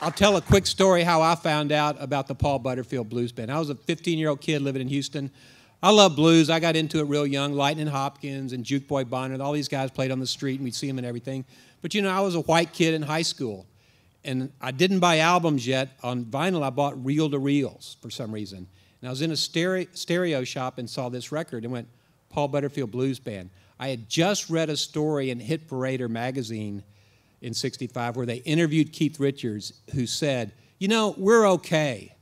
I'll tell a quick story how I found out about the Paul Butterfield Blues Band. I was a 15-year-old kid living in Houston. I love blues. I got into it real young. Lightning Hopkins and Juke Boy Bonner, all these guys played on the street, and we'd see them and everything. But, you know, I was a white kid in high school, and I didn't buy albums yet. On vinyl, I bought reel-to-reels for some reason. And I was in a stereo shop and saw this record and went, Paul Butterfield Blues Band. I had just read a story in Hit Parader magazine in '65 where they interviewed Keith Richards, who said, you know, we're okay,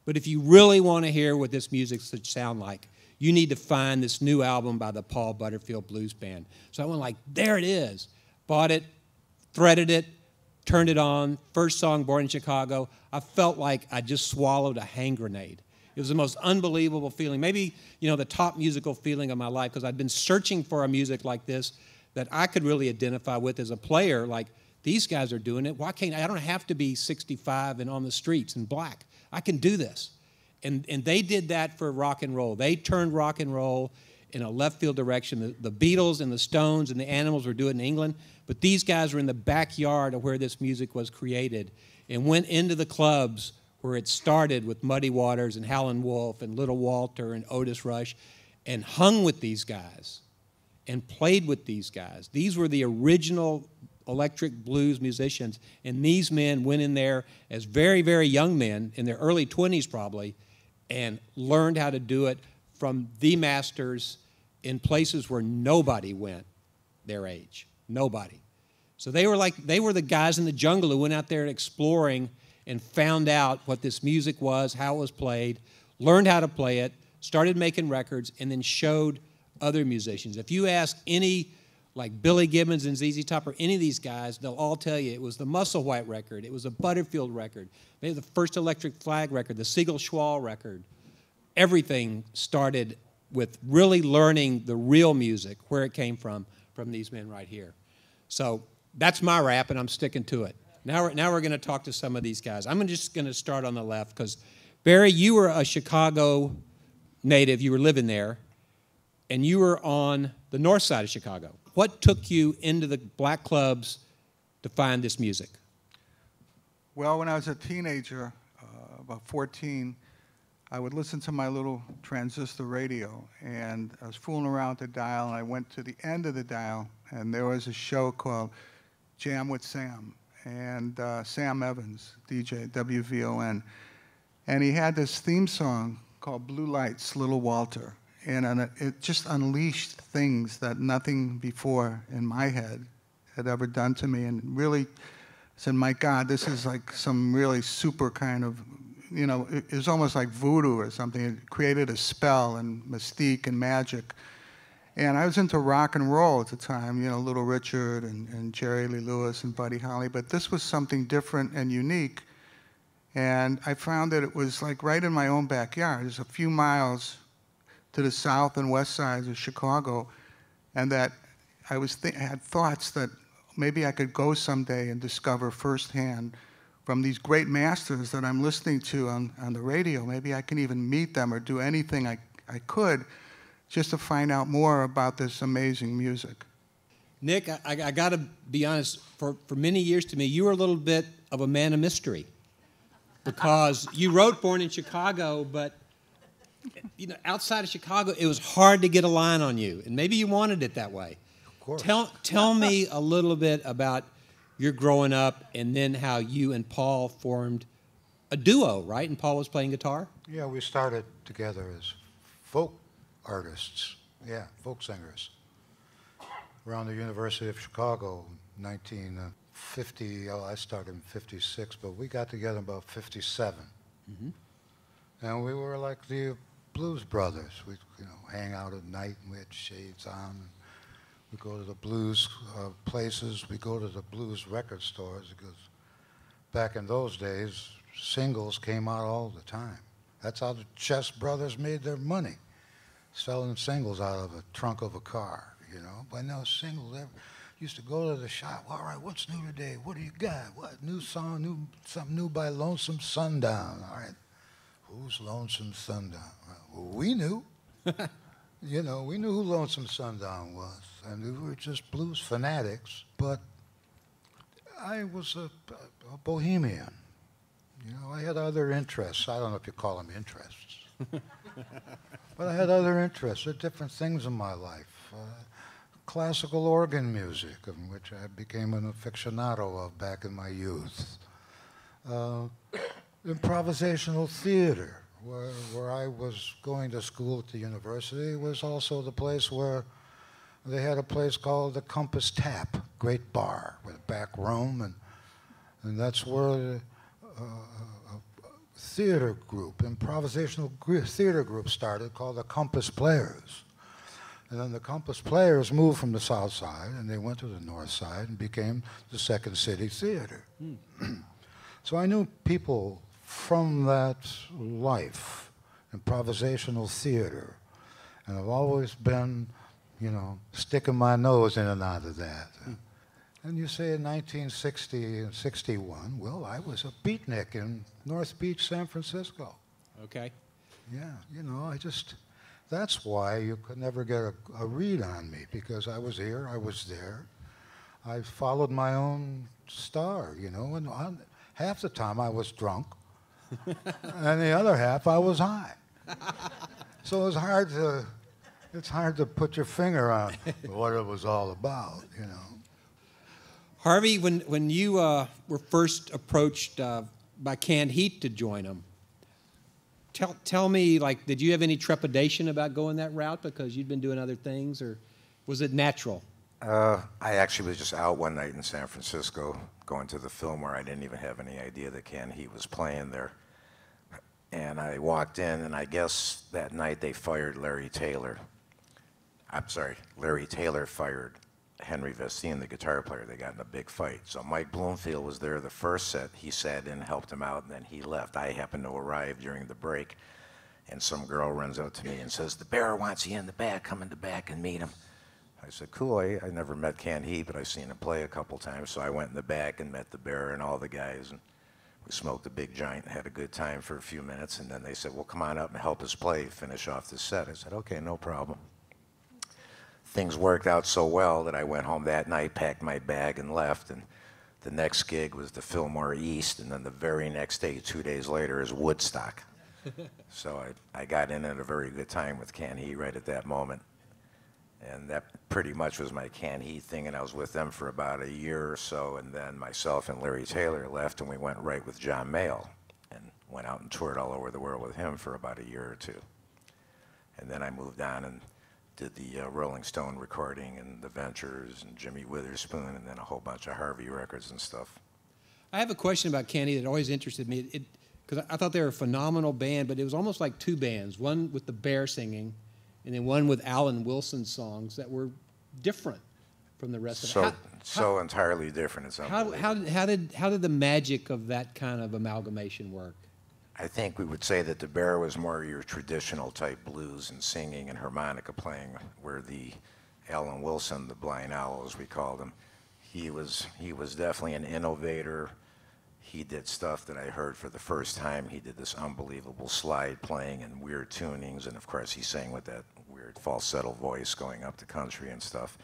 but if you really want to hear what this music should sound like, you need to find this new album by the Paul Butterfield Blues Band. So I went like, there it is. Bought it, threaded it, turned it on, first song, Born in Chicago. I felt like I just swallowed a hand grenade. It was the most unbelievable feeling, maybe, you know, the top musical feeling of my life, because I'd been searching for a music like this that I could really identify with as a player. Like, these guys are doing it. Why can't I? I don't have to be 65 and on the streets in black. I can do this. And they did that for rock and roll. They turned rock and roll in a left field direction. The Beatles and the Stones and the Animals were doing it in England, but these guys were in the backyard of where this music was created and went into the clubs where it started with Muddy Waters and Howlin' Wolf and Little Walter and Otis Rush, and hung with these guys and played with these guys. These were the original electric blues musicians, and these men went in there as very, very young men, in their early 20s probably, and learned how to do it from the masters in places where nobody went their age. Nobody. So they were the guys in the jungle who went out there exploring and found out what this music was, how it was played, learned how to play it, started making records, and then showed other musicians. If you ask any, like Billy Gibbons and ZZ Top or any of these guys, they'll all tell you it was the Musselwhite record, it was a Butterfield record, maybe the first Electric Flag record, the Siegel record. Everything started with really learning the real music, where it came from these men right here. So that's my rap, and I'm sticking to it. Now we're going to talk to some of these guys. I'm just going to start on the left, because, Barry, you were a Chicago native. You were living there, and you were on the north side of Chicago. What took you into the black clubs to find this music? Well, when I was a teenager, about 14, I would listen to my little transistor radio, and I was fooling around with the dial, and I went to the end of the dial, and there was a show called Jam with Sam, and Sam Evans, DJ, WVON, and he had this theme song called Blue Lights, Little Walter, and it just unleashed things that nothing before in my head had ever done to me, and really said, my God, this is like some really super kind of, you know, it was almost like voodoo or something. It created a spell and mystique and magic. And I was into rock and roll at the time, you know, Little Richard and Jerry Lee Lewis and Buddy Holly, but this was something different and unique. And I found that it was like right in my own backyard, just a few miles to the south and west sides of Chicago, and that I had thoughts that maybe I could go someday and discover firsthand from these great masters that I'm listening to on the radio. Maybe I can even meet them or do anything I could just to find out more about this amazing music. Nick, I got to be honest, for many years to me, you were a little bit of a man of mystery, because you wrote Born in Chicago, but you know, outside of Chicago, it was hard to get a line on you, and maybe you wanted it that way. Of course. Tell me a little bit about your growing up, and then how you and Paul formed a duo, right? And Paul was playing guitar? Yeah, we started together as folk artists, folk singers, around the University of Chicago, 1950. I started in 56, but we got together in about 57. Mm-hmm. And we were like the Blues Brothers. We'd hang out at night, and we had shades on. We go to the blues places. We go to the blues record stores, because back in those days, singles came out all the time. That's how the Chess Brothers made their money, selling singles out of a trunk of a car, you know. But no singles. Used to go to the shop. All right, what's new today? What do you got? What new song? Something new by Lonesome Sundown. All right, who's Lonesome Sundown? Well, we knew. You know, we knew who Lonesome Sundown was, and we were just blues fanatics. But I was a bohemian. You know, I had other interests. I don't know if you call them interests. But I had other interests, different things in my life. Classical organ music, of which I became an aficionado of back in my youth. Improvisational theater, where I was going to school at the university, was also the place where they had a place called the Compass Tap, great bar with a back room, and that's where theater group, improvisational theater group started called the Compass Players. And then the Compass Players moved from the South Side and they went to the North Side and became the Second City Theater. So I knew people from that life, improvisational theater, and I've always been, you know, sticking my nose in and out of that. And you say in 1960 and 61, well, I was a beatnik in North Beach, San Francisco. Okay. Yeah, you know, that's why you could never get a read on me, because I was here, I was there. I followed my own star, you know, and half the time I was drunk, and the other half I was high. So it's hard to put your finger on what it was all about, you know. Harvey, when you were first approached by Canned Heat to join them, tell me, like, did you have any trepidation about going that route because you'd been doing other things, or was it natural? I actually was just out one night in San Francisco going to the Fillmore. I didn't even have any idea that Canned Heat was playing there. And I walked in, and I guess that night they fired Larry Taylor. I'm sorry, Larry Taylor fired Henry Vestine, the guitar player. They got in a big fight. So Mike Bloomfield was there the first set. He sat in, helped him out, and then he left. I happened to arrive during the break, and some girl runs out to me and says, "The Bear wants you in the back. Come in the back and meet him." I said, "Cool." I never met Canned Heat, but I've seen him play a couple times. So I went in the back and met the Bear and all the guys, and we smoked a big joint and had a good time for a few minutes. And then they said, "Well, come on up and help us play, finish off the set." I said, "Okay, no problem." Things worked out so well that I went home that night, packed my bag, and left. And the next gig was the Fillmore East, and then the very next day, 2 days later, is Woodstock. So I got in at a very good time with Canned Heat right at that moment. And that pretty much was my Canned Heat thing, and I was with them for about a year or so, and then myself and Larry Taylor left, and we went right with John Mayall, and went out and toured all over the world with him for about a year or two. And then I moved on and did the Rolling Stone recording and the Ventures and Jimmy Witherspoon, and then a whole bunch of Harvey records and stuff. I have a question about Canned Heat that always interested me, because I thought they were a phenomenal band, but it was almost like two bands, one with the Bear singing, and then one with Alan Wilson's songs that were different from the rest of it. So entirely different. It's unbelievable. How did the magic of that kind of amalgamation work? I think we would say that the Bear was more your traditional type blues and singing and harmonica playing, where the Alan Wilson, the Blind Owl as we called him, he was definitely an innovator. He did stuff that I heard for the first time. He did this unbelievable slide playing and weird tunings, and of course he sang with that weird falsetto voice going up the country and stuff.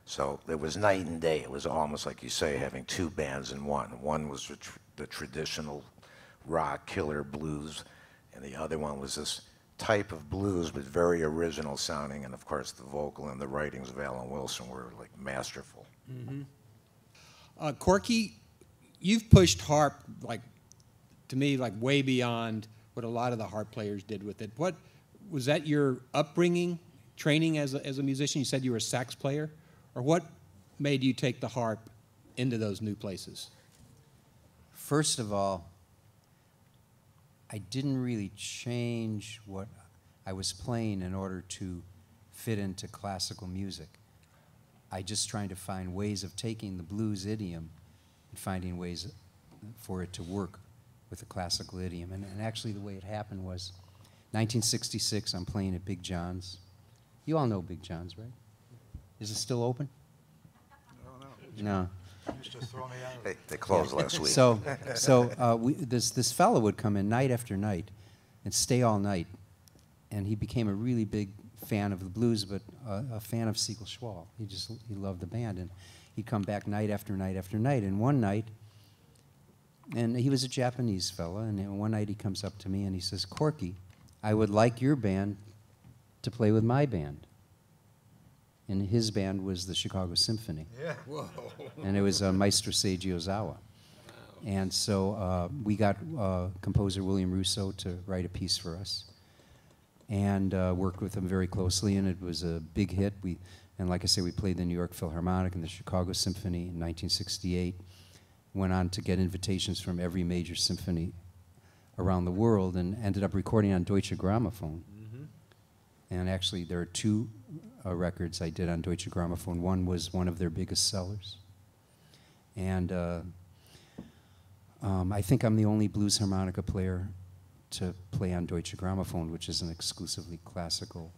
So it was night and day. It was almost like you say, having two bands in one. One was the traditional rock killer blues, and the other one was this type of blues but very original sounding, and of course the vocal and the writings of Alan Wilson were like masterful. Mm-hmm. Corky, you've pushed harp, like, to me, like way beyond what a lot of the harp players did with it. What was that, your upbringing, training as a musician? You said you were a sax player, or what made you take the harp into those new places? First of all, I didn't really change what I was playing in order to fit into classical music. I just tried to find ways of taking the blues idiom and finding ways for it to work with the classical idiom. And actually the way it happened was 1966, I'm playing at Big John's. You all know Big John's, right? Is it still open? No. Used to throw me out. They closed last week. So this fellow would come in night after night and stay all night, and he became a really big fan of the blues, but a fan of Siegel. He loved the band, and he'd come back night after night after night. And one night, And he was a Japanese fella, and then one night he comes up to me and he says, Corky, I would like your band to play with my band. And his band was the Chicago Symphony. Yeah. Whoa. And it was Maestro Seiji Ozawa. And so we got composer William Russo to write a piece for us, and worked with him very closely, and it was a big hit. And like I say, we played the New York Philharmonic and the Chicago Symphony in 1968. Went on to get invitations from every major symphony around the world, and ended up recording on Deutsche Grammophon. And actually, there are two records I did on Deutsche Grammophon. One was one of their biggest sellers. And I think I'm the only blues harmonica player to play on Deutsche Grammophon, which is an exclusively classical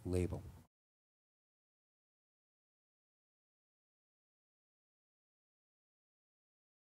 label.